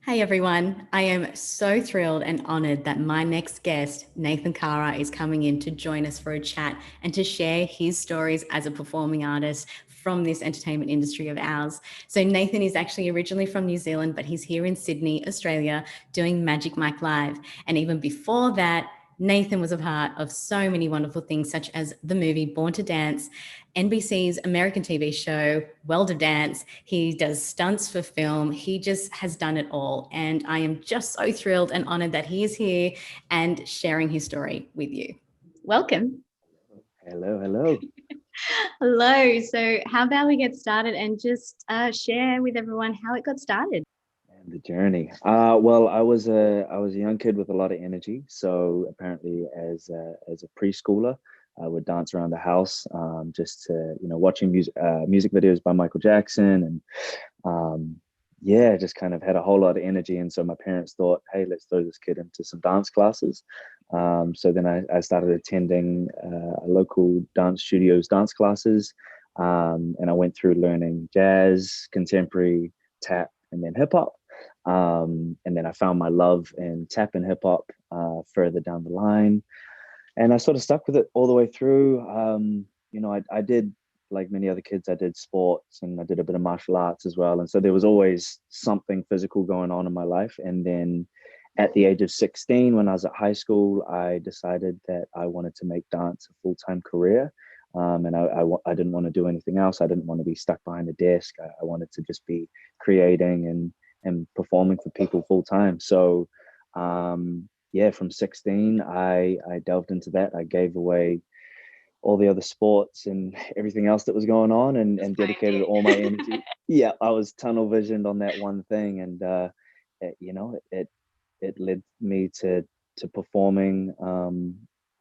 Hey everyone, I am so thrilled and honored that my next guest, Nathan Kara, is coming in to join us for a chat and to share his stories as a performing artist from this entertainment industry of ours. So, Nathan is actually originally from New Zealand, but he's here in Sydney, Australia, doing Magic Mike Live. And even before that, Nathan was a part of so many wonderful things, such as the movie Born to Dance, NBC's American TV show, World of Dance. He does stunts for film. He just has done it all. And I am just so thrilled and honored that he is here and sharing his story with you. Welcome. Hello, hello. Hello. So, how about we get started and just share with everyone how it got started? And the journey. Well, I was a young kid with a lot of energy. So apparently, as a preschooler, I would dance around the house, just to watching music videos by Michael Jackson, and yeah, just kind of had a whole lot of energy. And so my parents thought, hey, let's throw this kid into some dance classes. So then I started attending a local dance studio's dance classes, and I went through learning jazz, contemporary, tap, and then hip hop. And then I found my love in tap and hip hop further down the line, and I sort of stuck with it all the way through. I did, like many other kids, I did sports and I did a bit of martial arts as well, and so there was always something physical going on in my life. And then at the age of 16, when I was at high school, I decided that I wanted to make dance a full-time career. And I didn't want to do anything else. I didn't want to be stuck behind a desk. I wanted to just be creating and performing for people full time. So yeah, from 16, I delved into that. I gave away all the other sports and everything else that was going on, and dedicated all my energy. Yeah, I was tunnel visioned on that one thing, and it led me to performing,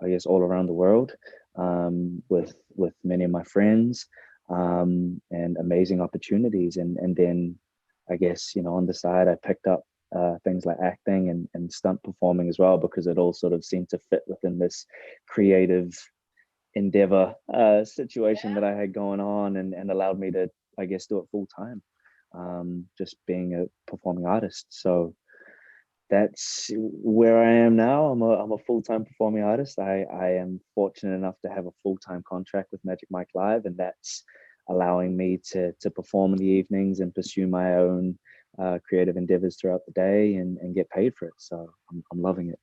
I guess, all around the world, with many of my friends, and amazing opportunities. And then I guess, on the side, I picked up things like acting and stunt performing as well, because it all sort of seemed to fit within this creative endeavor situation that I had going on, and allowed me to, I guess, do it full time, just being a performing artist. So that's where I am now. I'm a full-time performing artist. I am fortunate enough to have a full-time contract with Magic Mike Live, and that's allowing me to perform in the evenings and pursue my own creative endeavors throughout the day, and get paid for it. So I'm loving it.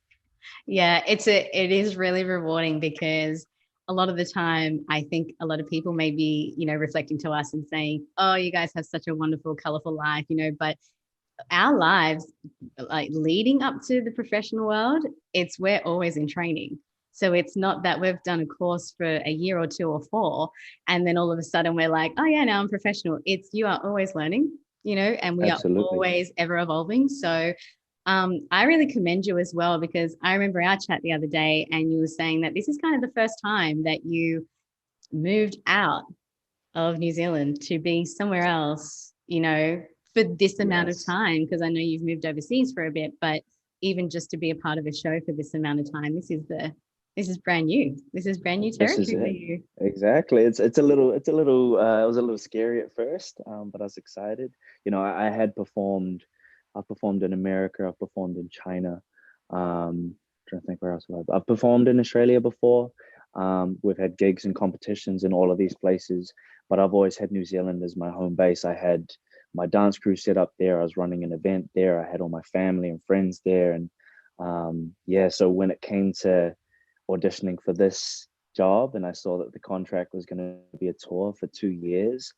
Yeah, it is really rewarding because a lot of the time I think a lot of people may be, reflecting to us and saying, "Oh, you guys have such a wonderful, colorful life," but our lives, like leading up to the professional world, we're always in training. So it's not that we've done a course for a year or two or four, and then all of a sudden we're like, "Oh yeah, now I'm professional." It's you are always learning, and we are Absolutely. always ever evolving. So I really commend you as well, because I remember our chat the other day and you were saying that this is kind of the first time that you moved out of New Zealand to be somewhere else, for this amount of Yes. time. Because I know you've moved overseas for a bit, but even just to be a part of a show for this amount of time, this is brand new. This is brand new This is territory for it. you. Exactly. It was a little scary at first, but I was excited. I've performed in America, I've performed in China. Trying to think where else I've performed in Australia before. We've had gigs and competitions in all of these places, but I've always had New Zealand as my home base. I had my dance crew set up there. I was running an event there. I had all my family and friends there, and yeah. So when it came to auditioning for this job, and I saw that the contract was going to be a tour for 2 years,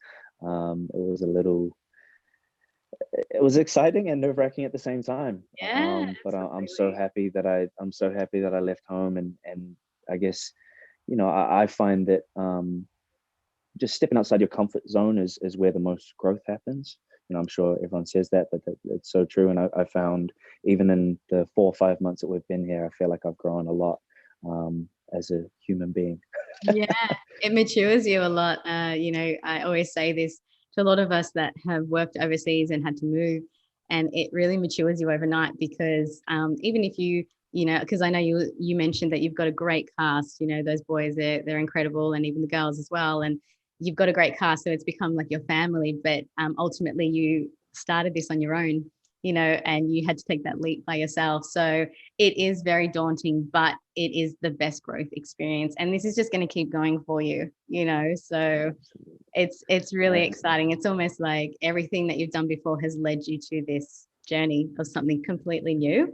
it was exciting and nerve-wracking at the same time. Yeah, But I'm so absolutely. happy that I'm so happy that I left home, and I guess, I find that, just stepping outside your comfort zone is where the most growth happens. I'm sure everyone says that, but it's so true. And I found, even in the 4 or 5 months that we've been here, I feel like I've grown a lot, as a human being. Yeah, it matures you a lot. I always say this to a lot of us that have worked overseas and had to move, and it really matures you overnight because even if because I know you mentioned that you've got a great cast. Those boys, they're incredible, and even the girls as well. And you've got a great cast, so it's become like your family. But ultimately, you started this on your own. and you had to take that leap by yourself. So it is very daunting, but it is the best growth experience. And this is just going to keep going for you, so it's really exciting. It's almost like everything that you've done before has led you to this journey of something completely new.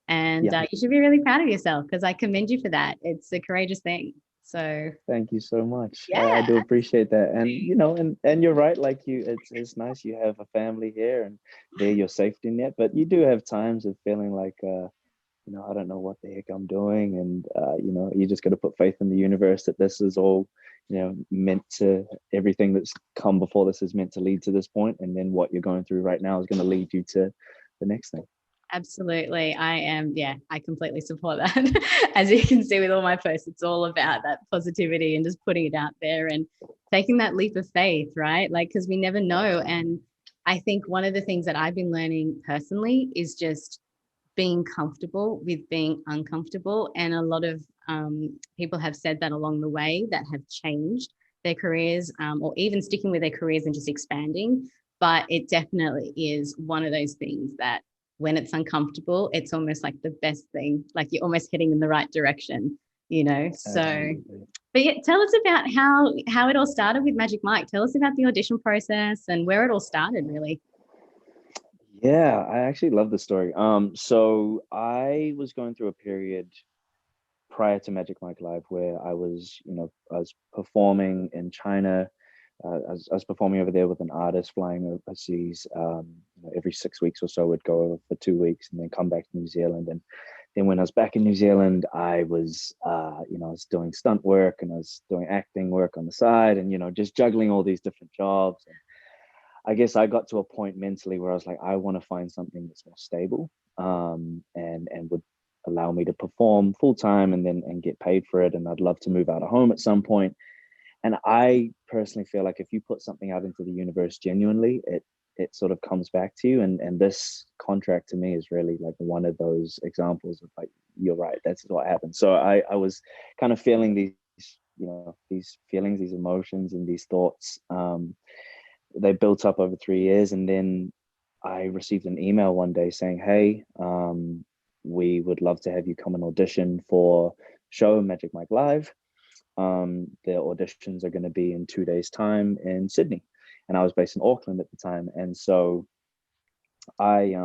And you should be really proud of yourself, because I commend you for that. It's a courageous thing. So thank you so much. yeah, I do appreciate that. And and you're right, like it's nice you have a family here and they're your safety net, but you do have times of feeling like I don't know what the heck I'm doing. And you just got to put faith in the universe that this is all meant to, everything that's come before this is meant to lead to this point, and then what you're going through right now is going to lead you to the next thing. absolutely. I completely support that. As you can see with all my posts, it's all about that positivity and just putting it out there and taking that leap of faith, right? Like, because we never know. And I think one of the things that I've been learning personally is just being comfortable with being uncomfortable. And a lot of people have said that along the way, that have changed their careers, or even sticking with their careers and just expanding. But it definitely is one of those things that when it's uncomfortable, it's almost like the best thing, like you're almost heading in the right direction, So, Absolutely. but yeah, tell us about how it all started with Magic Mike. Tell us about the audition process and where it all started, really. Yeah, I actually love the story. So I was going through a period prior to Magic Mike Live where I was performing in China. I was performing over there with an artist, flying overseas. Every 6 weeks or so, would go over for 2 weeks and then come back to New Zealand. And then when I was back in New Zealand, I was, I was doing stunt work and I was doing acting work on the side, and just juggling all these different jobs. And I guess I got to a point mentally where I was like, I want to find something that's more stable, and would allow me to perform full time and get paid for it. And I'd love to move out of home at some point. And I personally feel like if you put something out into the universe genuinely, it sort of comes back to you. And this contract to me is really like one of those examples of like, you're right, that's what happened. So I was kind of feeling these feelings, these emotions, and these thoughts. They built up over 3 years, and then I received an email one day saying, hey, we would love to have you come and audition for show Magic Mike Live. The auditions are going to be in 2 days time in Sydney, and I was based in Auckland at the time. And so I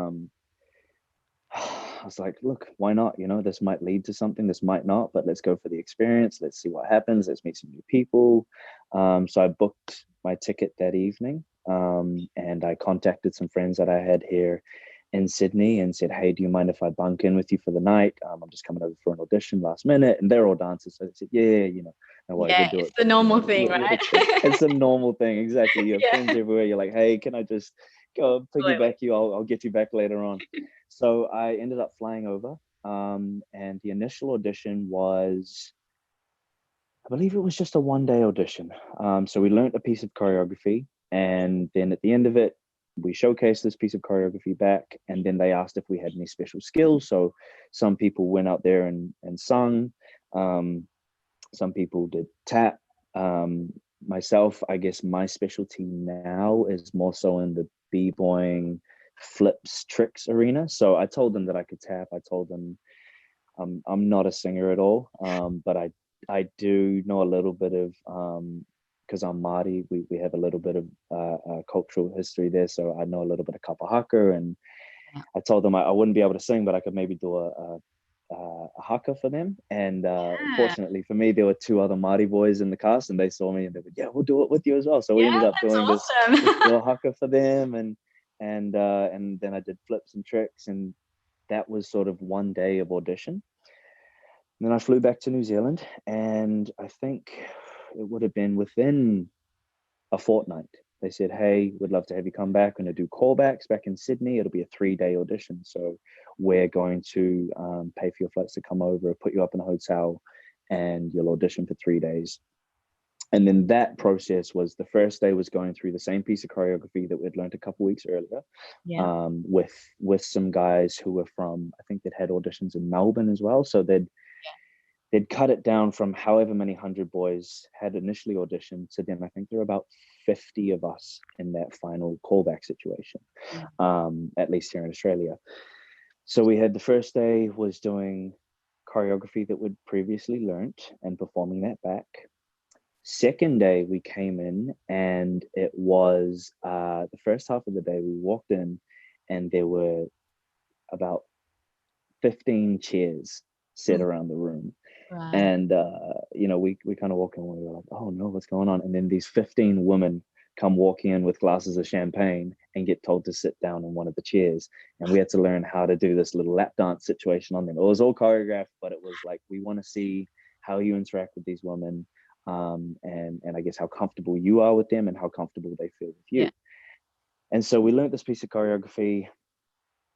I was like, look, why not? This might lead to something, this might not, but let's go for the experience. Let's see what happens. Let's meet some new people. So I booked my ticket that evening, and I contacted some friends that I had here in Sydney and said, hey, do you mind if I bunk in with you for the night? I'm just coming over for an audition last minute. And they're all dancers. So they said, yeah, no worries, we'll do It's it. the normal thing, right? It's a normal thing. Exactly. You have friends Yeah, everywhere. You're like, hey, can I just go absolutely. piggyback you? I'll get you back later on. So I ended up flying over. And the initial audition was, I believe it was just a 1 day audition. So we learned a piece of choreography, and then at the end of it, we showcased this piece of choreography back, and then they asked if we had any special skills. So some people went out there and sung. Some people did tap. Myself, I guess my specialty now is more so in the b-boying, flips, tricks arena. So I told them that I could tap. I told them I'm not a singer at all, but I do know a little bit of, because I'm Māori, we have a little bit of cultural history there, so I know a little bit of kapa haka. And Yeah. I told them I wouldn't be able to sing, but I could maybe do a haka for them. And fortunately for me, there were two other Māori boys in the cast, and they saw me and they were, yeah, we'll do it with you as well. So we ended Yeah, up that's doing this awesome. little haka for them, and then I did flips and tricks, and that was sort of 1 day of audition. And then I flew back to New Zealand, and I think it would have been within a fortnight. They said, hey, we'd love to have you come back. We're going to do callbacks back in Sydney. It'll be a 3 day audition. So we're going to pay for your flights to come over, put you up in a hotel, and you'll audition for 3 days. And then that process was, the first day was going through the same piece of choreography that we'd learned a couple weeks earlier, Yeah. with some guys who were from, I think they'd had auditions in Melbourne as well. So they'd cut it down from however many 100 boys had initially auditioned to then I think there were about 50 of us in that final callback situation, at least here in Australia. So we had the first day was doing choreography that we'd previously learnt and performing that back. Second day we came in and it was the first half of the day we walked in and there were about 15 chairs set around the room. Right. And we kind of walk in and we were like, oh no, what's going on? And then these 15 women come walking in with glasses of champagne and get told to sit down in one of the chairs. And we had to learn how to do this little lap dance situation on them. It was all choreographed, but it was like, we want to see how you interact with these women, and I guess how comfortable you are with them and how comfortable they feel with you. Yeah. And so we learned this piece of choreography,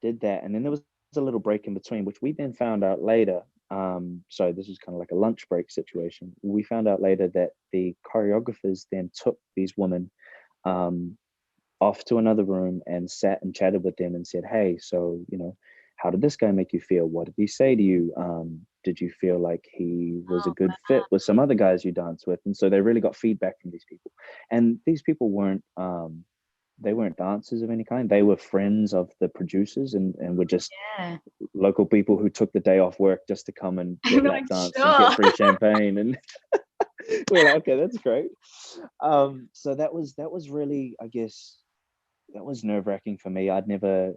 did that, and then there was a little break in between, which we then found out later. So this was kind of like a lunch break situation. We found out later that the choreographers then took these women off to another room and sat and chatted with them and said, hey, so, how did this guy make you feel? What did he say to you? Did you feel like he was a good fit with some other guys you danced with? And so they really got feedback from these people. And these people weren't dancers of any kind. They were friends of the producers and were just local people who took the day off work just to come and get lap dance and get free champagne. And we're like, okay, that's great. So that was really, I guess, that was nerve-wracking for me. I'd never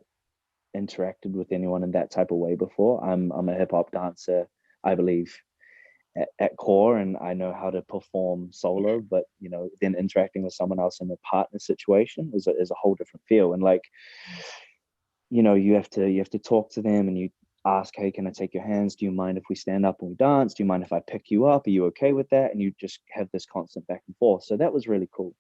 interacted with anyone in that type of way before. I'm a hip-hop dancer, I believe, at core, and I know how to perform solo, but then interacting with someone else in a partner situation is a whole different feel. And like, you have to talk to them and you ask, hey, can I take your hands? Do you mind if we stand up and we dance? Do you mind if I pick you up? Are you okay with that? And you just have this constant back and forth. So that was really cool.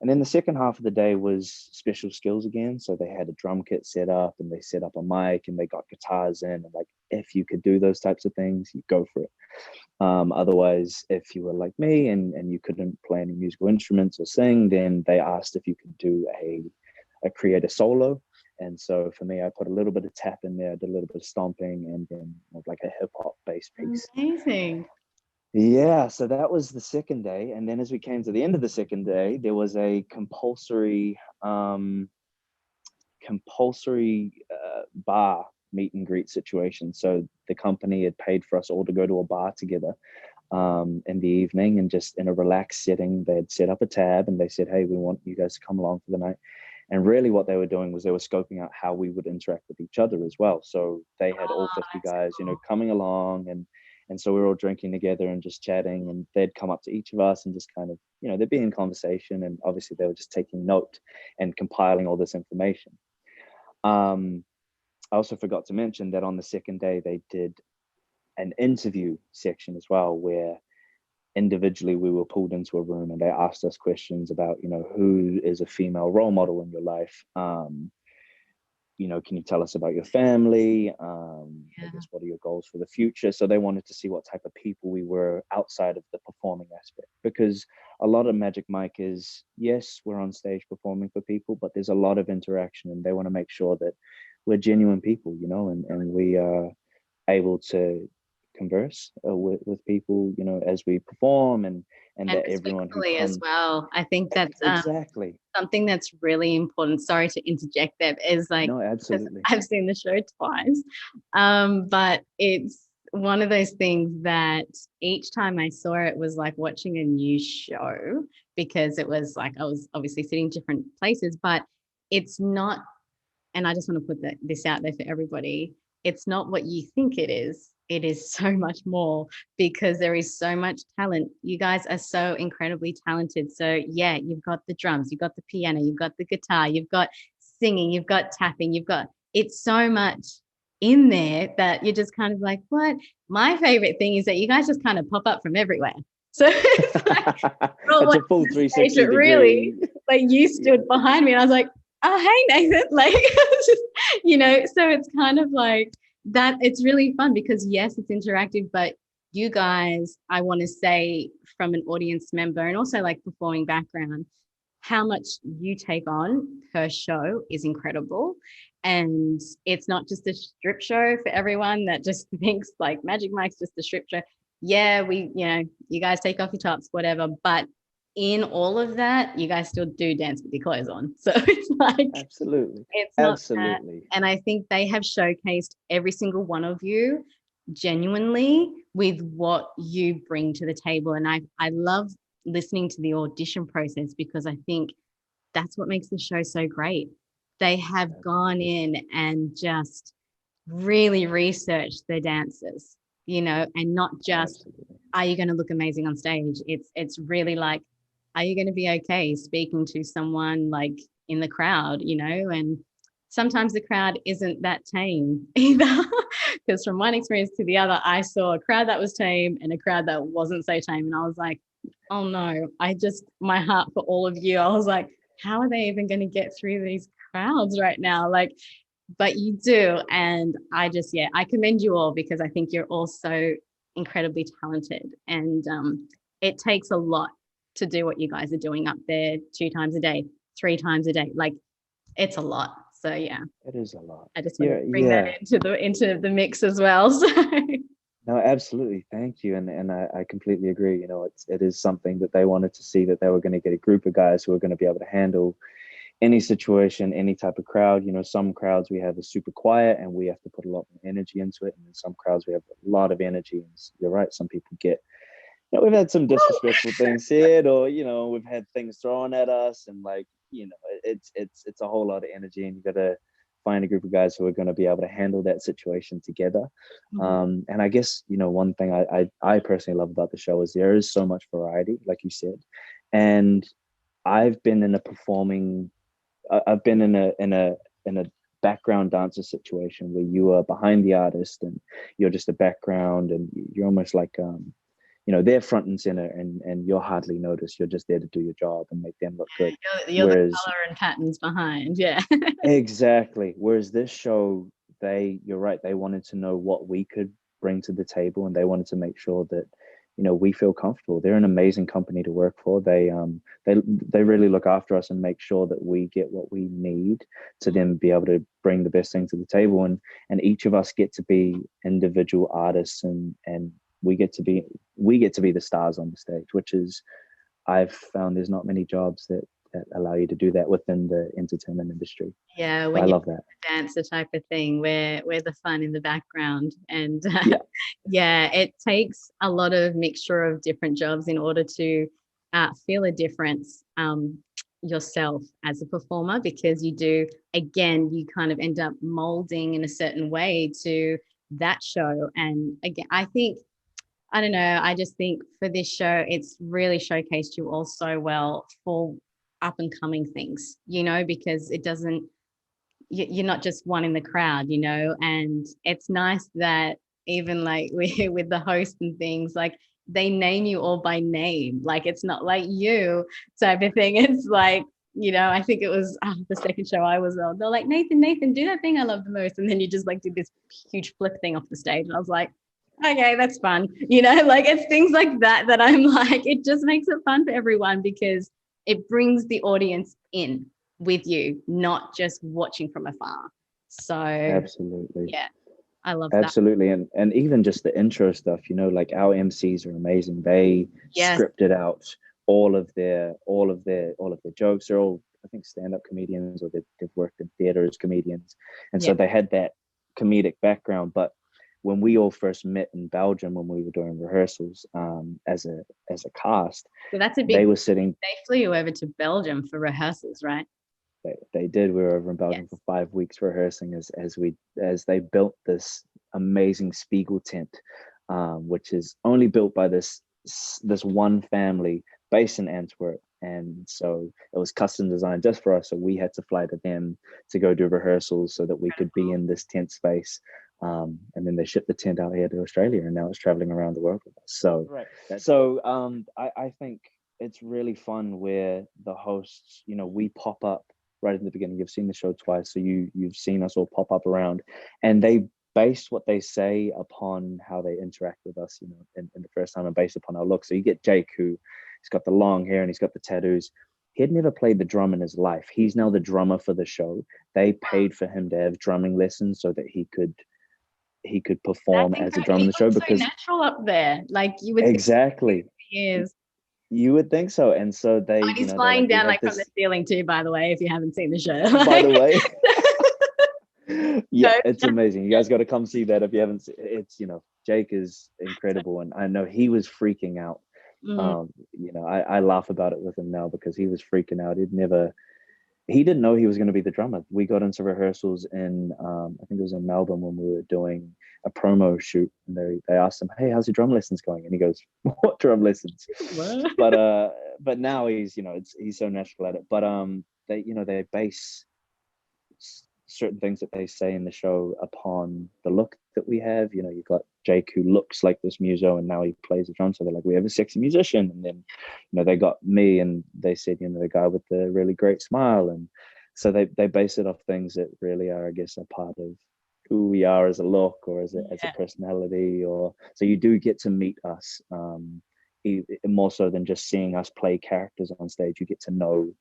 And then the second half of the day was special skills again. So they had a drum kit set up and they set up a mic and they got guitars in. And like, if you could do those types of things, you go for it. Otherwise, if you were like me and you couldn't play any musical instruments or sing, then they asked if you could do create a solo. And so for me, I put a little bit of tap in there, did a little bit of stomping, and then like a hip hop based piece. Amazing. Yeah, so that was the second day. And then as we came to the end of the second day, there was a compulsory bar meet and greet situation. So the company had paid for us all to go to a bar together in the evening, and just in a relaxed setting. They had set up a tab and they said, hey, we want you guys to come along for the night. And really what they were doing was they were scoping out how we would interact with each other as well. So they had all 50 guys, cool, coming along, and so we were all drinking together and just chatting, and they'd come up to each of us and just kind of, they'd be in conversation, and obviously they were just taking note and compiling all this information. I also forgot to mention that on the second day, they did an interview section as well, where individually we were pulled into a room and they asked us questions about, who is a female role model in your life? Can you tell us about your family? I guess, what are your goals for the future? So they wanted to see what type of people we were outside of the performing aspect, because a lot of Magic Mike is, yes, we're on stage performing for people, but there's a lot of interaction, and they want to make sure that we're genuine people, and we are able to converse with people, as we perform, and that everyone who comes as well. I think that's exactly something that's really important. Sorry to interject there. Is like, no, absolutely. I've seen the show twice, but it's one of those things that each time I saw it was like watching a new show, because it was like I was obviously sitting different places, but it's not. And I just want to put this out there for everybody. It's not what you think it is. It is so much more, because there is so much talent. You guys are so incredibly talented. So yeah, you've got the drums, you've got the piano, you've got the guitar, you've got singing, you've got tapping, it's so much in there that you're just kind of like, what? My favorite thing is that you guys just kind of pop up from everywhere. So it's like, it's a full 360 degree. Really, like you stood behind me and I was like, oh, hey, Nathan, like, so it's kind of like that. It's really fun because yes, it's interactive, but you guys, I want to say from an audience member and also like performing background, how much you take on per show is incredible. And it's not just a strip show for everyone that just thinks like Magic Mike's just a strip show. yeah, you guys take off your tops, whatever. But in all of that, you guys still do dance with your clothes on. So it's like, Absolutely. it's not that. Absolutely. And I think they have showcased every single one of you genuinely with what you bring to the table. And I love listening to the audition process because I think that's what makes the show so great. They have gone in and just really researched the dancers, and not just, Absolutely. are you going to look amazing on stage? It's really like, are you going to be okay speaking to someone like in the crowd, and sometimes the crowd isn't that tame either. Because from one experience to the other, I saw a crowd that was tame and a crowd that wasn't so tame. And I was like, oh no, my heart for all of you. I was like, how are they even going to get through these crowds right now? Like, but you do. And I commend you all because I think you're all so incredibly talented. And it takes a lot to do what you guys are doing up there 2 times a day, 3 times a day. Like, it's a lot. So yeah, It is a lot. I just want Yeah, to bring that yeah. into the mix as well. So No, absolutely. Thank you. And I completely agree. It is something that they wanted to see, that they were going to get a group of guys who are going to be able to handle any situation, any type of crowd. Some crowds we have is super quiet and we have to put a lot more energy into it. And in some crowds we have a lot of energy. And you're right, some people get, we've had some disrespectful things said, or we've had things thrown at us, and it's a whole lot of energy, and you got to find a group of guys who are going to be able to handle that situation together. And I guess one thing I personally love about the show is there is so much variety, like you said. And I've been in a performing I've been in a background dancer situation where you are behind the artist and you're just a background, and you're almost like they're front and center, and you're hardly noticed. You're just there to do your job and make them look good. you're the color and patterns behind. Yeah. Exactly. Whereas this show, you're right, they wanted to know what we could bring to the table, and they wanted to make sure that we feel comfortable. They're an amazing company to work for. They really look after us and make sure that we get what we need to then be able to bring the best thing to the table. And each of us get to be individual artists, and we get to be the stars on the stage, which is, I've found there's not many jobs that allow you to do that within the entertainment industry. Yeah, I when love that. dancer type of thing, we're the fun in the background. And Yeah. yeah, it takes a lot of mixture of different jobs in order to feel a difference yourself as a performer, because you kind of end up molding in a certain way to that show. And again, I don't know, I just think for this show, it's really showcased you all so well for up and coming things, because it doesn't, you're not just one in the crowd, and it's nice that even like with the host and things, like they name you all by name. Like, it's not like you type of thing. It's like, I think it was the second show I was on. They're like, Nathan, do that thing I love the most. And then you just like did this huge flip thing off the stage. And I was like, okay, that's fun. Like, it's things like that I'm like, it just makes it fun for everyone because it brings the audience in with you, not just watching from afar. So Absolutely. yeah, I love Absolutely. And even just the intro stuff, like our MCs are amazing. They Yes. scripted out all of their jokes. They're all, I think, stand-up comedians, or they've worked in theater as comedians. And so they had that comedic background. But when we all first met in Belgium, when we were doing rehearsals, as a cast, So that's a big. they were sitting. They flew you over to Belgium for rehearsals, right? They did. We were over in Belgium for 5 weeks rehearsing as they built this amazing Spiegel tent, which is only built by this one family based in Antwerp. And so it was custom designed just for us. So we had to fly to them to go do rehearsals so that we could be in this tent space. And then they shipped the tent out here to Australia, and now it's traveling around the world with us. So, I think it's really fun where the hosts, we pop up right in the beginning. You've seen the show twice, so you've seen us all pop up around, and they base what they say upon how they interact with us, in the first time, and based upon our look. So you get Jake, who he's got the long hair and he's got the tattoos. He had never played the drum in his life. He's now the drummer for the show. They paid for him to have drumming lessons so that he he could perform as a drummer in the show, because so natural up there. Like you would exactly, think he is. you would think so. And so they, I mean, he's flying down like from the ceiling too, by the way, if you haven't seen the show. By the way. Yeah, No. it's amazing. You guys got to come see that if you haven't seen it's, Jake is incredible, and I know he was freaking out. I laugh about it with him now, because he was freaking out. He didn't know he was going to be the drummer. We got into rehearsals in I think it was in Melbourne, when we were doing a promo shoot, and they asked him, "Hey, how's your drum lessons going?" And he goes, "What drum lessons?" But now he's he's so natural at it. But they base certain things that they say in the show upon the look that we have. You've got Jake, who looks like this muso, and now he plays the drums. So they're like, we have a sexy musician. And then, they got me, and they said, the guy with the really great smile. And so they base it off things that really are, I guess, a part of who we are as a look, or as a personality. Or so you do get to meet us, more so than just seeing us play characters on stage. You get to know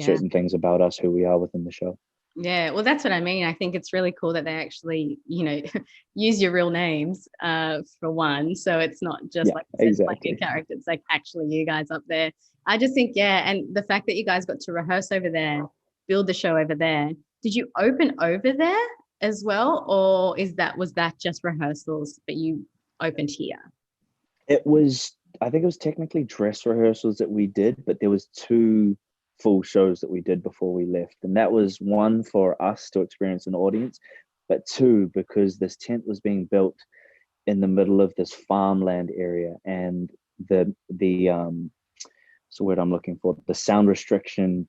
certain things about us, who we are within the show. Yeah, well, that's what I mean. I think it's really cool that they actually, use your real names for one. So it's not just like a character. It's like actually you guys up there. I just think, and the fact that you guys got to rehearse over there, build the show over there. Did you open over there as well? Or was that just rehearsals, but you opened here? I think it was technically dress rehearsals that we did, but there was 2 full shows that we did before we left, and that was one for us to experience an audience, but 2 because this tent was being built in the middle of this farmland area, and the what's the word I'm looking for, the sound restriction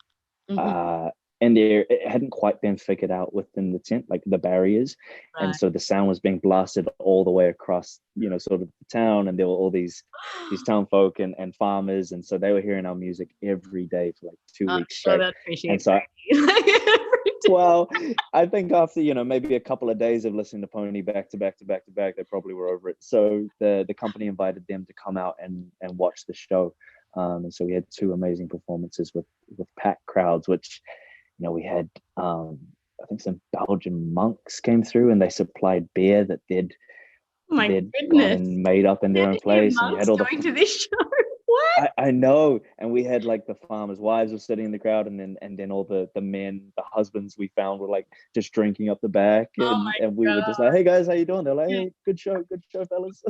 and it hadn't quite been figured out within the tent, like the barriers. Right. And so the sound was being blasted all the way across, sort of the town, and there were all these town folk and farmers, and so they were hearing our music every day for like 2 weeks straight. And so well, I think after maybe a couple of days of listening to Pony back to back, they probably were over it. So the company invited them to come out and watch the show, and so we had 2 amazing performances with packed crowds, which we had I think some Belgian monks came through, and they supplied beer that they'd gone and made up in their own place. And you had all going to this show. What? I know. And we had like the farmers' wives were sitting in the crowd, and then all the men, the husbands we found were like just drinking up the back, and we were just like, "Hey guys, how you doing?" They're like, "Hey, good show, fellas."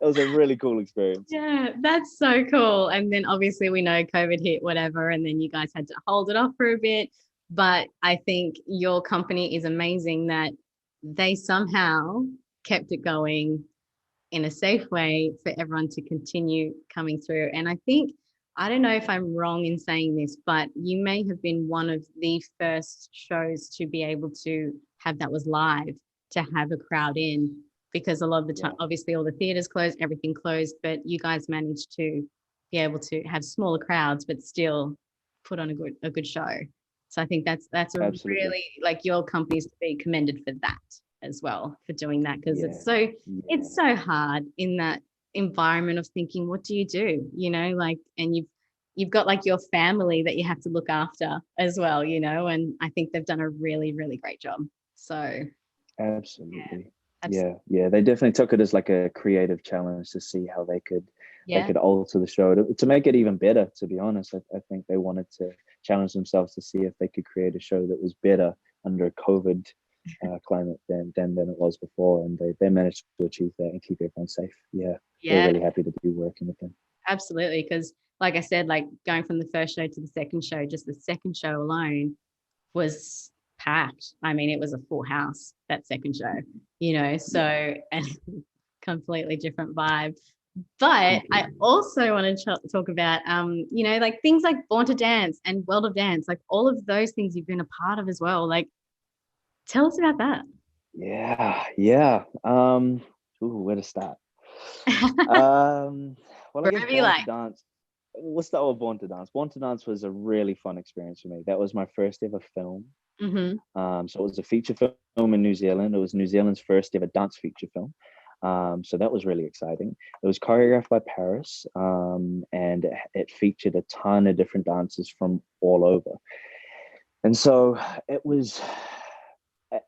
It was a really cool experience. Yeah, that's so cool. And then obviously we know COVID hit, whatever, and then you guys had to hold it off for a bit. But I think your company is amazing that they somehow kept it going in a safe way for everyone to continue coming through. And I think, I don't know if I'm wrong in saying this, but you may have been one of the first shows to be able to have that was live, to have a crowd in, because a lot of the time, obviously all the theaters closed, everything closed, but you guys managed to be able to have smaller crowds, but still put on a good show. So I think that's Absolutely. Really, like, your company's to be commended for that as well, for doing that, because it's so hard in that environment of thinking, what do you do, and you've got like your family that you have to look after as well, and I think they've done a really, really great job. So Absolutely. Yeah, they definitely took it as like a creative challenge to see how they could alter the show to make it even better. To be honest, I think they wanted to challenge themselves to see if they could create a show that was better under a COVID climate than it was before, and they managed to achieve that and keep everyone safe. We're really happy to be working with them. Absolutely, because like I said, like going from the first show to the second show, just the second show alone was packed. I mean, it was a full house, that second show, so and completely different vibe. But I also want to talk about, like things like Born to Dance and World of Dance, like all of those things you've been a part of as well. Like, tell us about that. Yeah. Where to start? Well, I guess Born to Dance. We'll start with Born to Dance. Born to Dance was a really fun experience for me. That was my first ever film. So it was a feature film in New Zealand. It was New Zealand's first ever dance feature film. So that was really exciting. It was choreographed by Paris, and it featured a ton of different dancers from all over. And so it was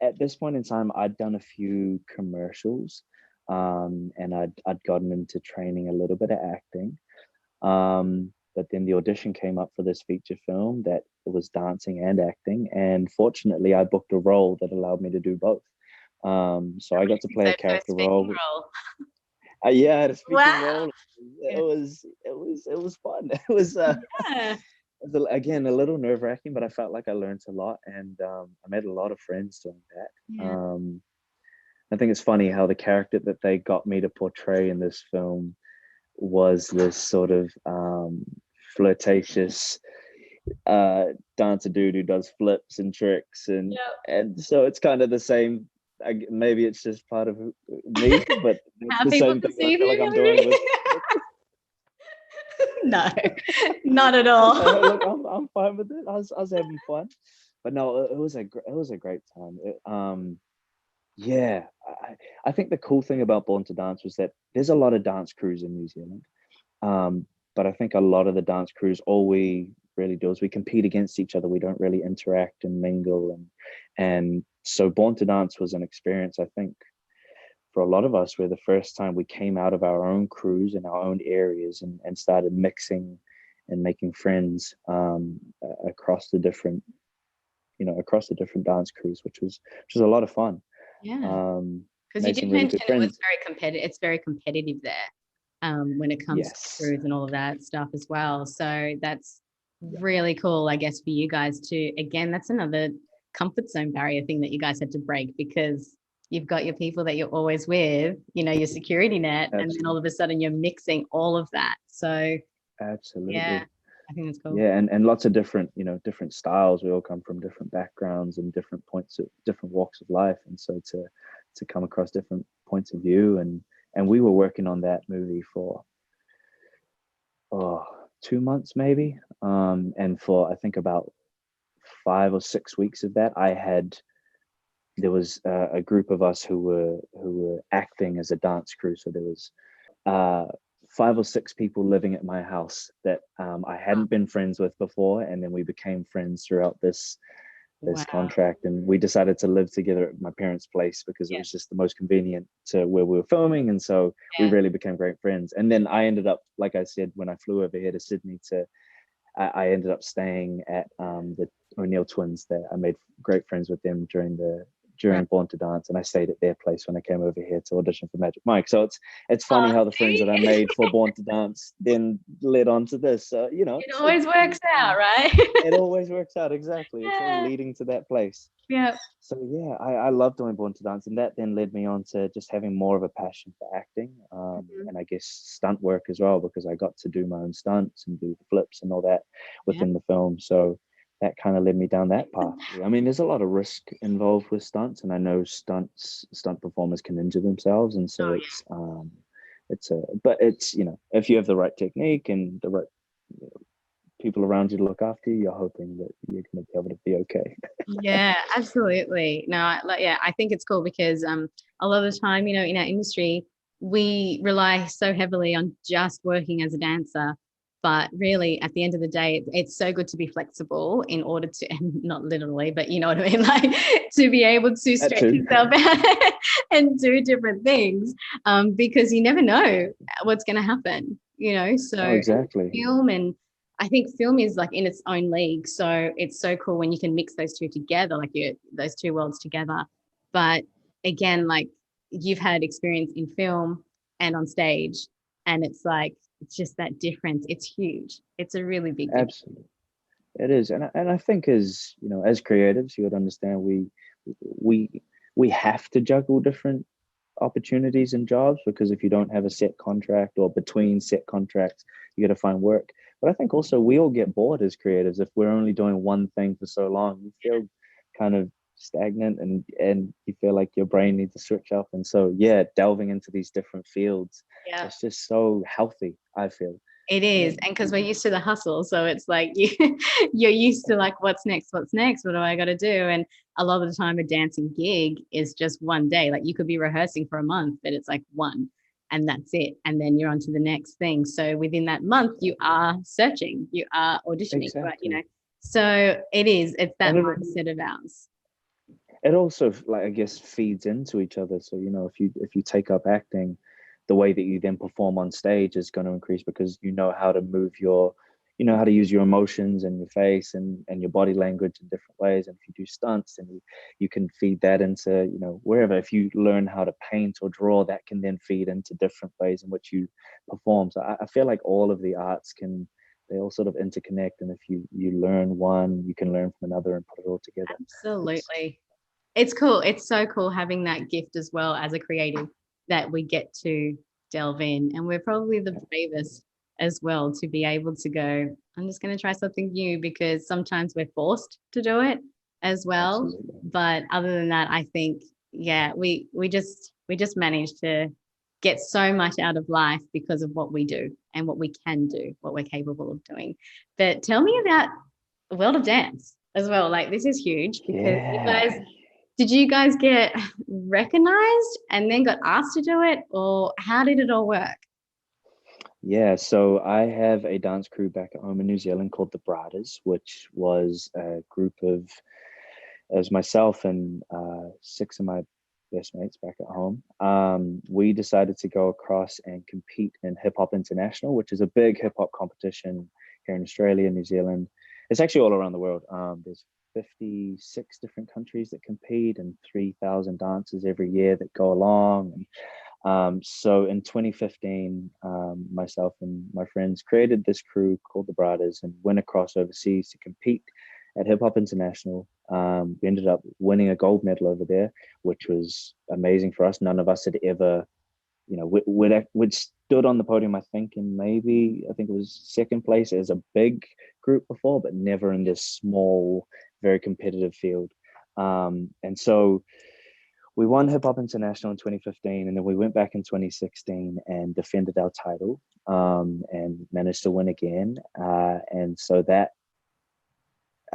at this point in time, I'd done a few commercials, and I'd gotten into training a little bit of acting. But then the audition came up for this feature film that it was dancing and acting, and fortunately, I booked a role that allowed me to do both. So I got to play a character role. Yeah, I had a speaking role. It was fun. It was again a little nerve-wracking, but I felt like I learned a lot, and I made a lot of friends doing that. I think it's funny how the character that they got me to portray in this film was this sort of flirtatious dancer dude who does flips and tricks, and so it's kind of the same. Maybe it's just part of me, but it's the same thing I feel like I'm doing with. No, not at all. Look, I'm fine with it. I was having fun, but no, it was a great time. Yeah, I think the cool thing about Born to Dance was that there's a lot of dance crews in New Zealand, but I think a lot of the dance crews, all we really do is we compete against each other. We don't really interact and mingle, and so Born to Dance was an experience, I think, for a lot of us, where the first time we came out of our own crews in our own areas and started mixing and making friends across the different dance crews, which was a lot of fun. Yeah, because you did mention it was very competitive. It's very competitive there when it comes to crews and all of that stuff as well. So that's really cool, I guess, for you guys to, again, that's another comfort zone barrier thing that you guys had to break, because you've got your people that you're always with, your security net, and then all of a sudden you're mixing all of that. So absolutely, yeah, I think that's cool. Yeah, and lots of different, different styles. We all come from different backgrounds and different walks of life, and so to come across different points of view, and we were working on that movie for 2 months maybe, and for I think about 5 or 6 weeks of that, there was a group of us who were acting as a dance crew. So there was 5 or 6 people living at my house that I hadn't been friends with before, and then we became friends throughout this contract, and we decided to live together at my parents' place because it was just the most convenient to where we were filming, and so we really became great friends. And then I ended up, like I said, when I flew over here to Sydney, I ended up staying at the O'Neill twins. There, I made great friends with them during Born to Dance, and I stayed at their place when I came over here to audition for Magic Mike. So it's funny how the friends that I made for Born to Dance then led on to this. It always works out, right? It always works out, exactly. It's all leading to that place. Yeah. So yeah, I love doing Born to Dance, and that then led me on to just having more of a passion for acting, and I guess stunt work as well, because I got to do my own stunts and do the flips and all that within the film. So that kind of led me down that path. I mean, there's a lot of risk involved with stunts, and I know stunt performers can injure themselves, and so but it's if you have the right technique and the right people around you to look after you, you're hoping that you're going to be able to be okay. Yeah, absolutely. No, I think it's cool because a lot of the time, in our industry, we rely so heavily on just working as a dancer. But really, at the end of the day, it's so good to be flexible in order to, and not literally, but you know what I mean, like to be able to stretch yourself out and do different things, because you never know what's going to happen, So exactly. Film, and I think film is like in its own league, so it's so cool when you can mix those two together, like those two worlds together. But again, like you've had experience in film and on stage, and it's just that difference. It's huge. It's a really big difference. Absolutely, it is, and I think as creatives, you would understand we have to juggle different opportunities and jobs, because if you don't have a set contract, or between set contracts, you got to find work. But I think also we all get bored as creatives if we're only doing one thing for so long. You feel kind of stagnant, and you feel like your brain needs to switch up. And so delving into these different fields, it's just so healthy, I feel. It is. And because we're used to the hustle, so it's like you're used to like, what's next, what do I got to do? And a lot of the time a dancing gig is just one day. Like you could be rehearsing for a month, but it's like one, and that's it, and then you're on to the next thing. So within that month you are searching, you are auditioning, exactly. But so it's that mindset of ours. it also, like, I guess, feeds into each other. So, if you take up acting, the way that you then perform on stage is going to increase, because you know how to how to use your emotions and your face and your body language in different ways. And if you do stunts, then you can feed that into, wherever. If you learn how to paint or draw, that can then feed into different ways in which you perform. So I feel like all of the arts they all sort of interconnect. And if you learn one, you can learn from another and put it all together. Absolutely. It's cool. It's so cool having that gift as well as a creative, that we get to delve in. And we're probably the bravest as well to be able to go, I'm just going to try something new, because sometimes we're forced to do it as well. Absolutely. But other than that, I think, yeah, we just managed to get so much out of life because of what we do and what we can do, what we're capable of doing. But tell me about the world of dance as well. Like, this is huge, because did you guys get recognized and then got asked to do it, or how did it all work? Yeah, so I have a dance crew back at home in New Zealand called the Bradas, which was a group of, it was myself and six of my best mates back at home. We decided to go across and compete in Hip Hop International, which is a big hip hop competition here in Australia, New Zealand. It's actually all around the world. There's 56 different countries that compete, and 3,000 dancers every year that go along. And so in 2015, myself and my friends created this crew called the Bradas and went across overseas to compete at Hip Hop International. We ended up winning a gold medal over there, which was amazing for us. None of us had ever, we'd stood on the podium, I think it was second place as a big group before, but never in this small, very competitive field. And so we won Hip Hop International in 2015, and then we went back in 2016 and defended our title, and managed to win again. And so that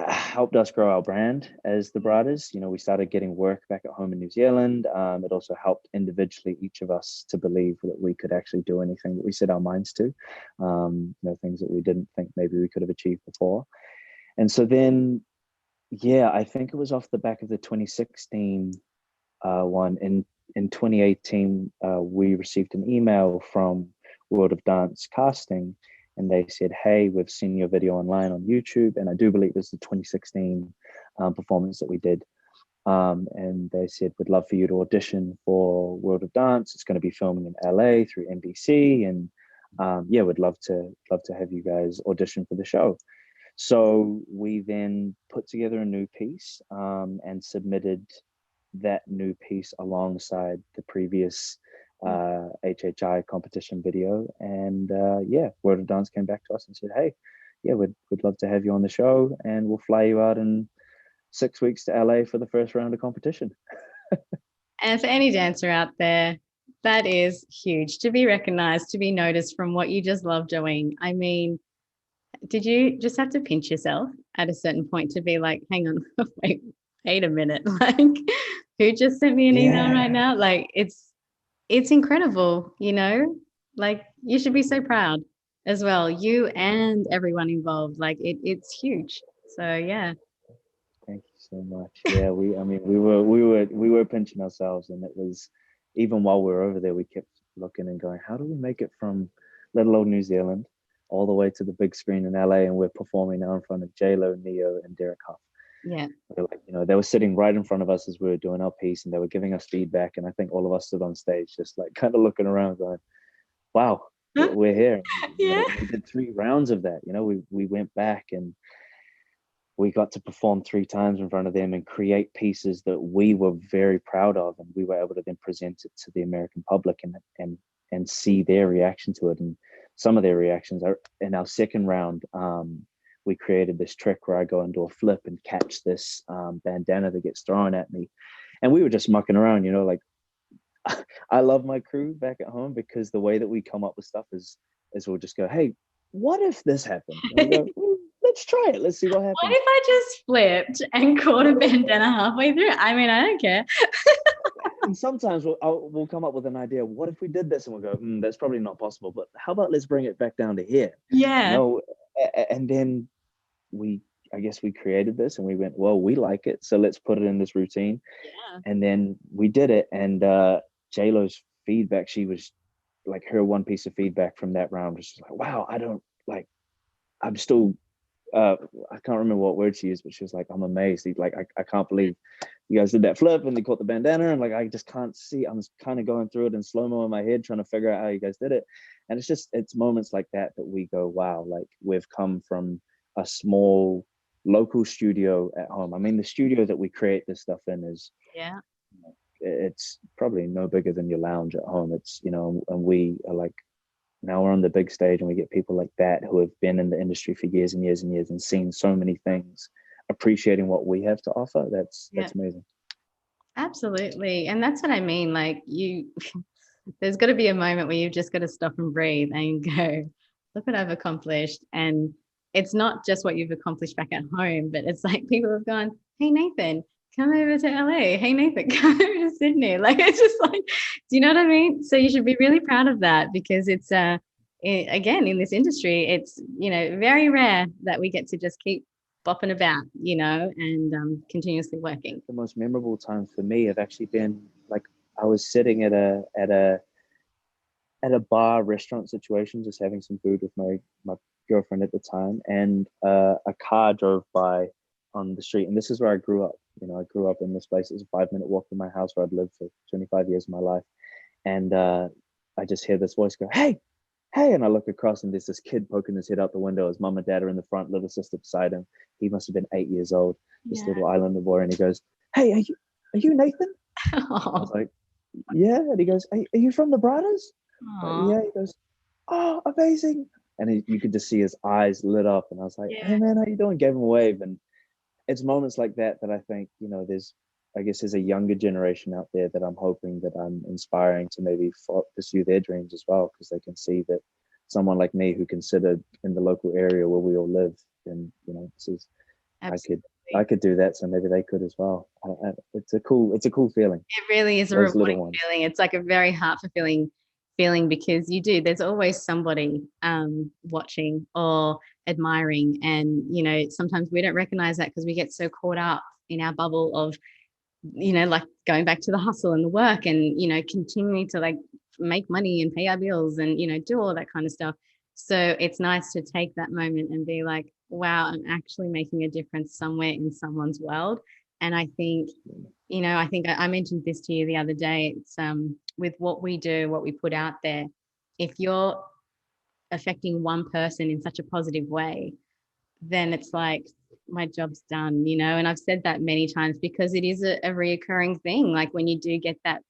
helped us grow our brand as the Bradas. We started getting work back at home in New Zealand. It also helped individually each of us to believe that we could actually do anything that we set our minds to, things that we didn't think maybe we could have achieved before. And so then, yeah, I think it was off the back of the 2016 one. In 2018, we received an email from World of Dance Casting, and they said, hey, we've seen your video online on YouTube. And I do believe this is the 2016 performance that we did. And they said, we'd love for you to audition for World of Dance. It's going to be filming in LA through NBC. And we'd love to have you guys audition for the show. So we then put together a new piece and submitted that new piece alongside the previous HHI competition video. And World of Dance came back to us and said, hey, yeah, we'd love to have you on the show, and we'll fly you out in 6 weeks to LA for the first round of competition. And for any dancer out there, that is huge, to be recognized, to be noticed from what you just love doing. I mean, did you just have to pinch yourself at a certain point to be like, hang on, wait a minute, like, who just sent me an email right now? Like, it's incredible, like, you should be so proud as well, you and everyone involved. Like, it's huge. So yeah. Thank you so much. Yeah, we were pinching ourselves, and it was, even while we were over there, we kept looking and going, how do we make it from little old New Zealand all the way to the big screen in LA? And we're performing now in front of J-Lo, Neo, and Derek Huff. Yeah. They were sitting right in front of us as we were doing our piece, and they were giving us feedback. And I think all of us stood on stage just like kind of looking around going, wow, we're here. Yeah. We did 3 rounds of that. We went back and we got to perform 3 times in front of them and create pieces that we were very proud of. And we were able to then present it to the American public and see their reaction to it. And some of their reactions are in our second round. We created this trick where I go into a flip and catch this bandana that gets thrown at me. And we were just mucking around, like, I love my crew back at home, because the way that we come up with stuff is we'll just go, hey, what if this happened? And we go, let's try it. Let's see what happens. What if I just flipped and caught a bandana halfway through? I mean, I don't care. And sometimes we'll come up with an idea. What if we did this? And we'll go, that's probably not possible. But how about let's bring it back down to here? Yeah. And then we I guess we created this and we went, well, we like it, so let's put it in this routine. Yeah. And then we did it. And J-Lo's feedback, she was like, her one piece of feedback from that round was just like, wow, I'm still, I can't remember what word she used, but she was like, I'm amazed. Like, I can't believe you guys did that flip and they caught the bandana. And like, I just can't see, I'm kind of going through it in slow-mo in my head, trying to figure out how you guys did it. And it's moments like that we go, wow, like we've come from a small local studio at home. I mean, the studio that we create this stuff in is, Yeah. it's probably no bigger than your lounge at home. It's, and we are like, now we're on the big stage and we get people like that who have been in the industry for years and years and years and seen so many things, appreciating what we have to offer. That's amazing. Absolutely. And that's what I mean. Like there's got to be a moment where you've just got to stop and breathe and go, look what I've accomplished. And it's not just what you've accomplished back at home, but it's like people have gone, hey, Nathan, come over to LA. Hey, Nathan, come over to Sydney. Like, it's just like, do you know what I mean? So you should be really proud of that, because it's, again, in this industry, it's, very rare that we get to just keep bopping about, and continuously working. The most memorable times for me have actually been like, I was sitting at a bar restaurant situation, just having some food with my girlfriend at the time, and a car drove by on the street. And this is where I grew up. I grew up in this place. It's a 5-minute walk from my house where I'd lived for 25 years of my life. And I just hear this voice go, hey, and I look across and there's this kid poking his head out the window. His mom and dad are in the front, little sister beside him. He must have been 8 years old, this little islander boy. And he goes, hey, are you Nathan? I was like, yeah. And he goes, are you from the Bradas? Yeah. He goes, oh, amazing. And you could just see his eyes lit up. And I was like, hey man, how you doing? Gave him a wave. And it's moments like that I think, there's a younger generation out there that I'm hoping that I'm inspiring to maybe pursue their dreams as well, because they can see that someone like me who considered in the local area where we all live, and this is, I could do that, so maybe they could as well. It's a cool feeling. It really is a rewarding feeling. It's like a very heart fulfilling feeling, because there's always somebody watching or admiring, and sometimes we don't recognize that because we get so caught up in our bubble of like going back to the hustle and the work and continuing to like make money and pay our bills and do all of that kind of stuff. So it's nice to take that moment and be like, wow, I'm actually making a difference somewhere in someone's world. And I think I mentioned this to you the other day. It's with what we do, what we put out there, if you're affecting one person in such a positive way, then it's like, my job's done, and I've said that many times, because it is a reoccurring thing. Like when you do get that,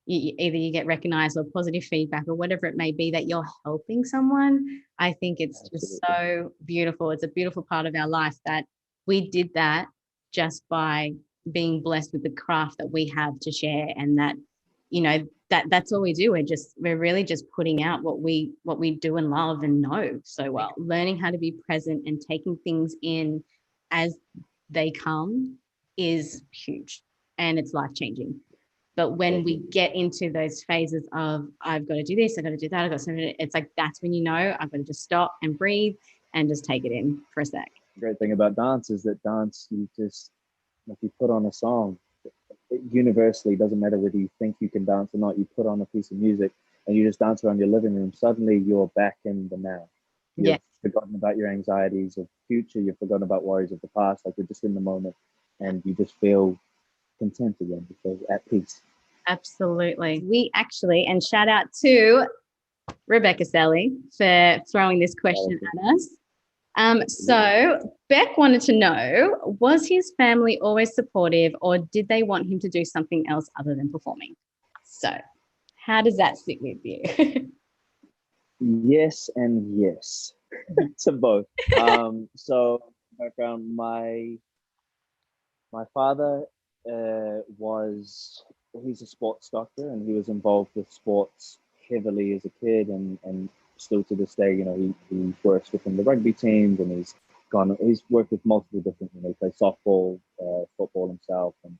either you get recognized or positive feedback or whatever it may be, that you're helping someone. I think it's just so beautiful. It's a beautiful part of our life that we did that just by being blessed with the craft that we have to share, and that that's all we do. We're really just putting out what we do and love and know so well. Learning how to be present and taking things in as they come is huge, and it's life-changing. But when we get into those phases of, I've got to do this, I've got to do that, I've got something, it's like, that's when I've got to just stop and breathe and just take it in for a sec. The great thing about dance is that you just, if you put on a song, it universally, doesn't matter whether you think you can dance or not, you put on a piece of music and you just dance around your living room, suddenly you're back in the now. You've forgotten about your anxieties of the future, you've forgotten about worries of the past, like you're just in the moment and you just feel content again, you feel at peace. Absolutely. We actually, and shout out to Rebecca Selly for throwing this question at us. So Beck wanted to know, was his family always supportive, or did they want him to do something else other than performing? So how does that sit with you? Yes and yes to both. So background, my father he's a sports doctor, and he was involved with sports heavily as a kid, and still to this day, he works within the rugby teams, and he's worked with multiple different, he plays softball, football himself, and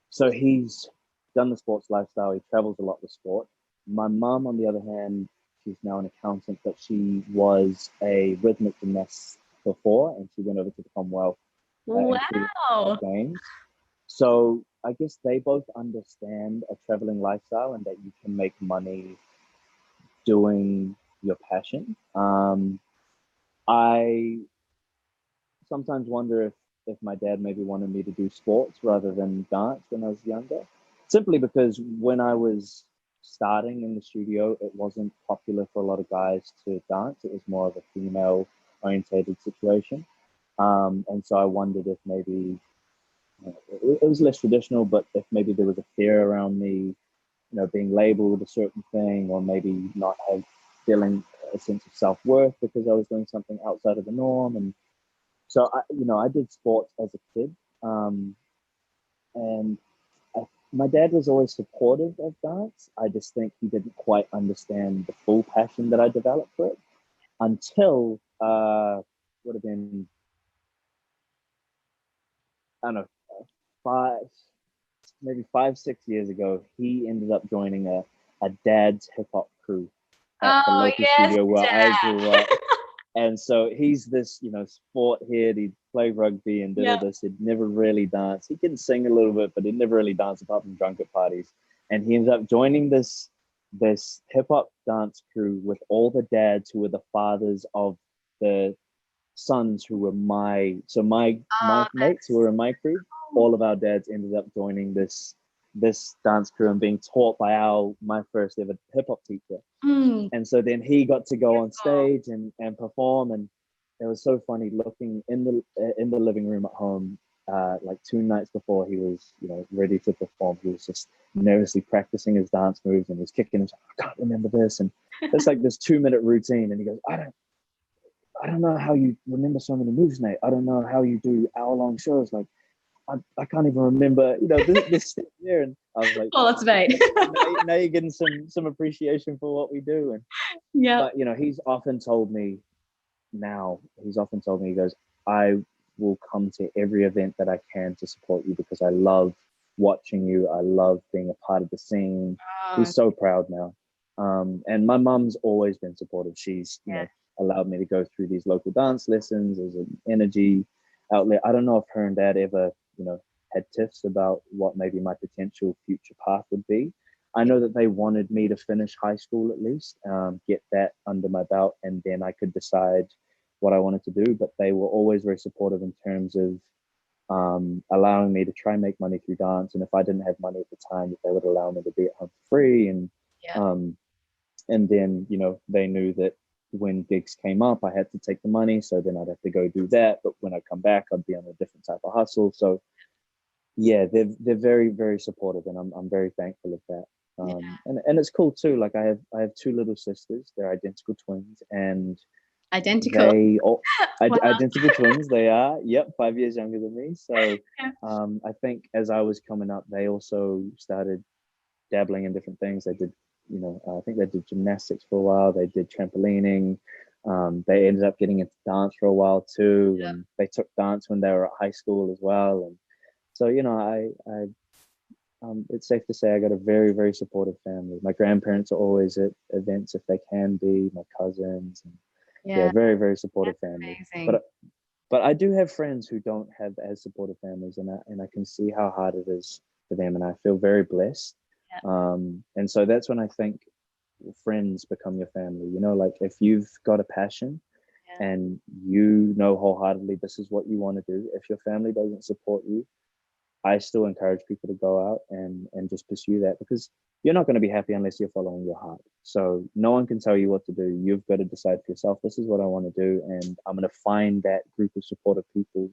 so he's done the sports lifestyle. He travels a lot with sport. My mom, on the other hand, she's now an accountant, but she was a rhythmic before, and she went over to the Commonwealth and Wow. Games. So I guess they both understand a traveling lifestyle and that you can make money doing your passion. I sometimes wonder if my dad maybe wanted me to do sports rather than dance when I was younger, simply because when I was starting in the studio, it wasn't popular for a lot of guys to dance. It was more of a female orientated situation. And so I wondered if maybe it was less traditional, but if maybe there was a fear around me, being labeled a certain thing, or maybe not have feeling a sense of self-worth because I was doing something outside of the norm. And so I did sports as a kid, and my dad was always supportive of dance. I just think he didn't quite understand the full passion that I developed for it until would have been, I don't know, five, maybe 5, 6 years ago. He ended up joining a dad's hip hop crew at the Oh, local yes, studio where I Dad. grew up. And so he's this, sport head. He'd play rugby and did all Yeah. this. He'd never really dance. He can sing a little bit, but he'd never really dance apart from drunk at parties. And he ended up joining this hip hop dance crew with all the dads who were the fathers of the sons who were my Oh, mates who were in my crew. All of our dads ended up joining this dance crew and being taught by my first ever hip hop teacher. And so then he got to go on stage and perform, and it was so funny looking in the living room at home. Like 2 nights before he was, ready to perform, he was just nervously practicing his dance moves and was kicking. I can't remember this, and it's like this 2-minute routine. And he goes, I don't know how you remember so many moves, Nate. I don't know how you do hour-long shows. Like, I can't even remember, this step there. And I was like, well, that's mate. now you're getting some appreciation for what we do. And Yeah. but he's often told me, he goes, I will come to every event that I can to support you because I love watching you. I love being a part of the scene. He's so proud now. And my mum's always been supportive. She's, allowed me to go through these local dance lessons as an energy outlet. I don't know if her and dad ever, had tiffs about what maybe my potential future path would be. I know that they wanted me to finish high school at least, get that under my belt, and then I could decide what I wanted to do. But they were always very supportive in terms of allowing me to try and make money through dance. And if I didn't have money at the time, that they would allow me to be at home for free. And then, they knew that when gigs came up, I had to take the money. So then I'd have to go do that. But when I come back, I'd be on a different type of hustle. So yeah, they're very, very supportive, and I'm very thankful of that. And it's cool too. Like I have 2 little sisters. They're identical twins, and Identical. wow. Identical twins. They are. Yep, 5 years younger than me. So I think as I was coming up, they also started dabbling in different things. They did, I think they did gymnastics for a while. They did trampolining. They ended up getting into dance for a while too, and they took dance when they were at high school as well. And so, it's safe to say I got a very, very supportive family. My grandparents are always at events if they can be. My cousins, and very, very supportive family. Amazing. But I do have friends who don't have as supportive families, and I can see how hard it is for them, and I feel very blessed. And so that's when I think friends become your family. Like if you've got a passion and wholeheartedly this is what you want to do, if your family doesn't support you, I still encourage people to go out and just pursue that, because you're not going to be happy unless you're following your heart. So no one can tell you what to do. You've got to decide for yourself, this is what I want to do, and I'm going to find that group of supportive people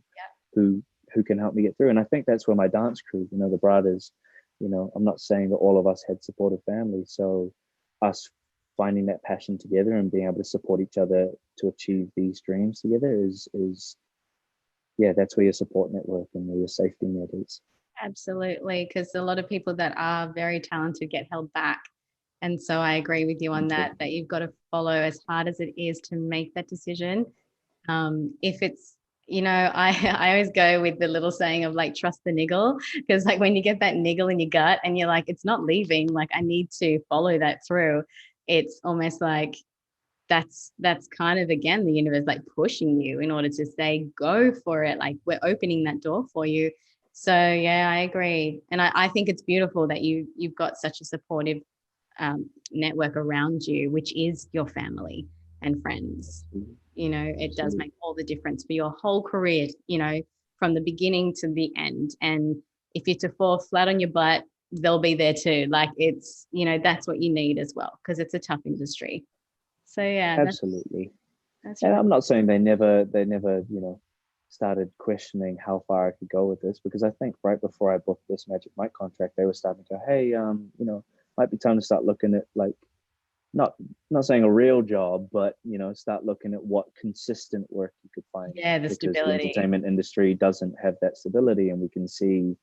who can help me get through. And I think that's where my dance crew, the Bradas, I'm not saying that all of us had supportive families. So us finding that passion together and being able to support each other to achieve these dreams together is that's where your support network and where your safety net is. Absolutely, because a lot of people that are very talented get held back. And so I agree with you on that you've got to follow as hard as it is to make that decision. If it's, I always go with the little saying of like, trust the niggle, because like when you get that niggle in your gut and you're like, it's not leaving, like I need to follow that through. It's almost like that's kind of, again, the universe like pushing you in order to say go for it, like we're opening that door for you. So yeah, I agree. And I think it's beautiful that you've got such a supportive network around you, which is your family and friends. You know, it does make all the difference for your whole career, you know, from the beginning to the end. And if you're to fall flat on your butt, they'll be there too. Like, it's, you know, that's what you need as well, because it's a tough industry. So yeah, Absolutely. that's And really, I'm not saying they never, you know, started questioning how far I could go with this, because I think right before I booked this Magic Mike contract, they were starting to go, hey, you know, might be time to start looking at, like, not saying a real job, but, you know, start looking at what consistent work you could find, yeah, the because the stability. entertainment industry doesn't have that stability, and we can see,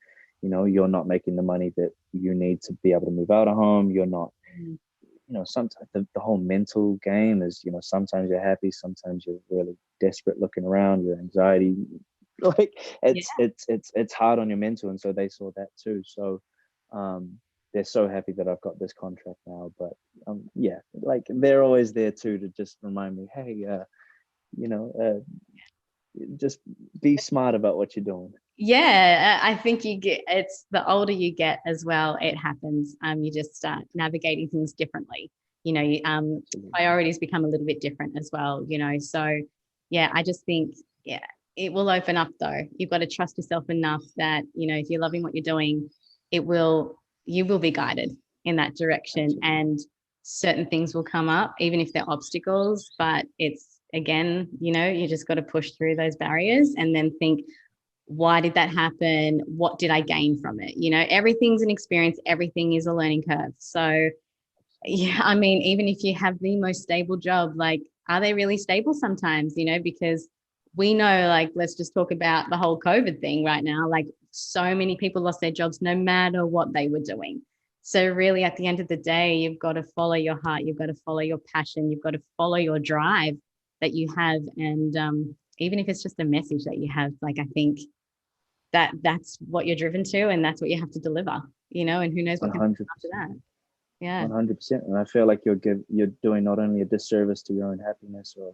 you know, you're not making the money that you need to be able to move out of home. You're not, Mm. you know, sometimes the whole mental game is, you know, sometimes you're happy, sometimes you're really desperate looking around, your anxiety, like Yeah. it's hard on your mental. And so they saw that too. So they're so happy that I've got this contract now. But yeah, like they're always there too to just remind me, hey, you know, just be smart about what you're doing. Yeah, I think you get, it's the older you get as well, it happens. You just start navigating things differently. You know, Absolutely. priorities become a little bit different as well, you know. So yeah, I just think, yeah, it will open up though. You've got to trust yourself enough that, you know, if you're loving what you're doing, you will be guided in that direction. Absolutely. And certain things will come up, even if they're obstacles. But it's, again, you know, you just got to push through those barriers and then think, why did that happen? What did I gain from it? You know, everything's an experience, everything is a learning curve. So, yeah, I mean, even if you have the most stable job, like, are they really stable sometimes? You know, because we know, like, let's just talk about the whole COVID thing right now. Like, so many people lost their jobs no matter what they were doing. So, really, at the end of the day, you've got to follow your heart, you've got to follow your passion, you've got to follow your drive that you have. And even if it's just a message that you have, like, I think that's what you're driven to, and that's what you have to deliver, you know, and who knows what can happen after 100%. that. Yeah. 100%. And I feel like you're doing not only a disservice to your own happiness, or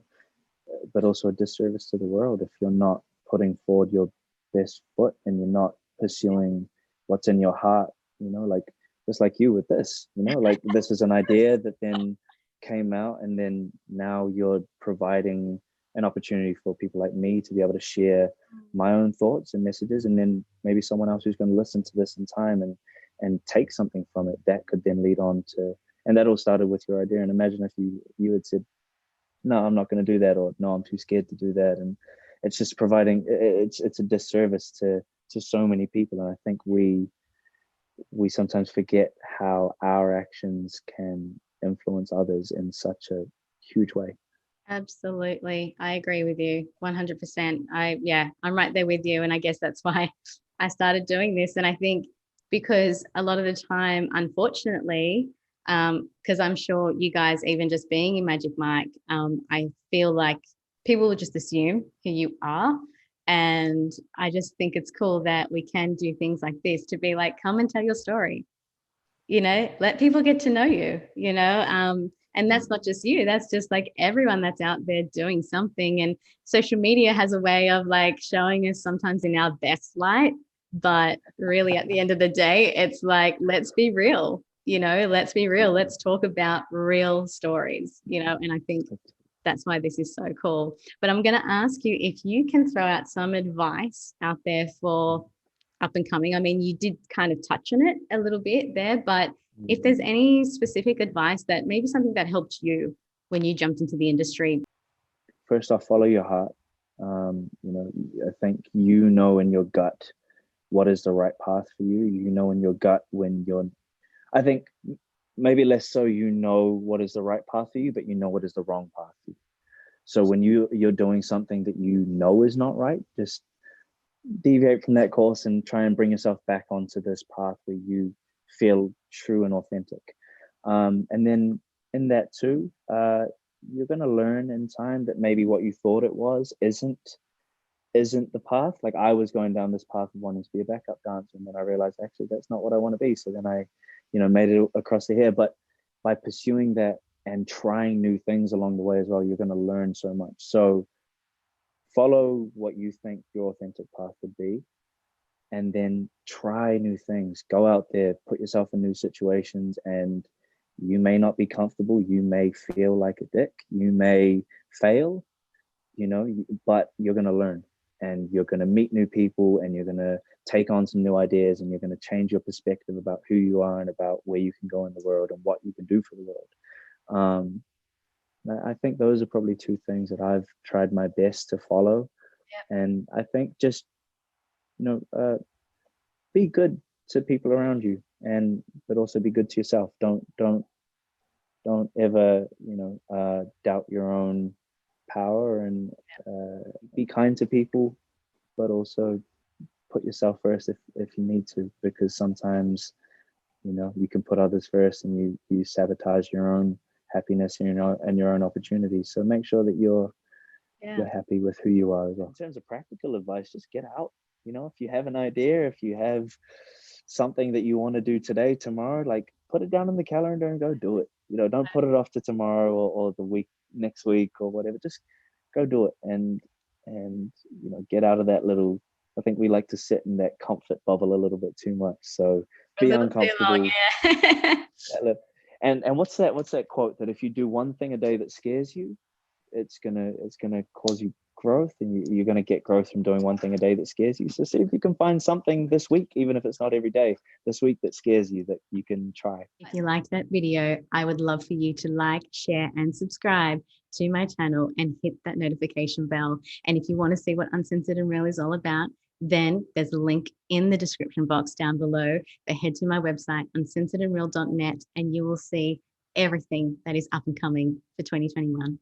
but also a disservice to the world if you're not putting forward your best foot and you're not pursuing what's in your heart. You know, like just like you with this, you know, like this is an idea that then came out, and then now you're providing an opportunity for people like me to be able to share my own thoughts and messages, and then maybe someone else who's going to listen to this in time and take something from it that could then lead on to, and that all started with your idea. And imagine if you had said, no, I'm not going to do that, or no, I'm too scared to do that. And it's just providing, it's a disservice to so many people. And I think we sometimes forget how our actions can influence others in such a huge way. Absolutely, I agree with you 100%. I'm right there with you, and I guess that's why I started doing this. And I think because a lot of the time, unfortunately, because I'm sure you guys, even just being in Magic Mike, I feel like people will just assume who you are. And I just think it's cool that we can do things like this to be like, come and tell your story, you know, let people get to know you, you know. And that's not just you, that's just like everyone that's out there doing something. And social media has a way of like showing us sometimes in our best light, but really at the end of the day, it's like, let's be real, you know, let's be real, let's talk about real stories, you know. And I think that's why this is so cool. But I'm going to ask you if you can throw out some advice out there for up and coming. I mean, you did kind of touch on it a little bit there, but if there's any specific advice, that maybe something that helped you when you jumped into the industry. First off, follow your heart. You know, I think you know in your gut what is the right path for you. You know in your gut when you're, I think maybe less so you know what is the right path for you, but you know what is the wrong path for you. So when you're doing something that you know is not right, just deviate from that course and try and bring yourself back onto this path where you feel true and authentic. And then in that too, you're going to learn in time that maybe what you thought it was isn't the path. Like I was going down this path of wanting to be a backup dancer, and then I realized actually that's not what I want to be. So then I, you know, made it across the hair. But by pursuing that and trying new things along the way as well. You're going to learn so much. So follow what you think your authentic path would be, and then try new things. Go out there, put yourself in new situations, and you may not be comfortable. You may feel like a dick. You may fail, but you're going to learn, and you're going to meet new people, and you're going to take on some new ideas, and you're going to change your perspective about who you are and about where you can go in the world and what you can do for the world. I think those are probably two things that I've tried my best to follow. Yep. And I think just, be good to people around you, but also be good to yourself. Don't ever, doubt your own power, and be kind to people, but also put yourself first if you need to, because sometimes, you can put others first and you sabotage your own happiness and your own opportunities. So make sure that you're happy with who you are as well. In terms of practical advice, just get out. If you have an idea, if you have something that you want to do today, tomorrow, like put it down in the calendar and go do it. Don't put it off to tomorrow or the next week or whatever. Just go do it, and get out of that little. I think we like to sit in that comfort bubble a little bit too much. So be uncomfortable. Long, yeah. And what's that quote, that if you do one thing a day that scares you, it's gonna cause you growth, and you're gonna get growth from doing one thing a day that scares you. So see if you can find something this week, even if it's not every day, this week, that scares you, that you can try. If you liked that video, I would love for you to like, share, and subscribe to my channel and hit that notification bell. And if you want to see what Uncensored and Real is all about, then there's a link in the description box down below. But head to my website, uncensoredandreal.net, and you will see everything that is up and coming for 2021.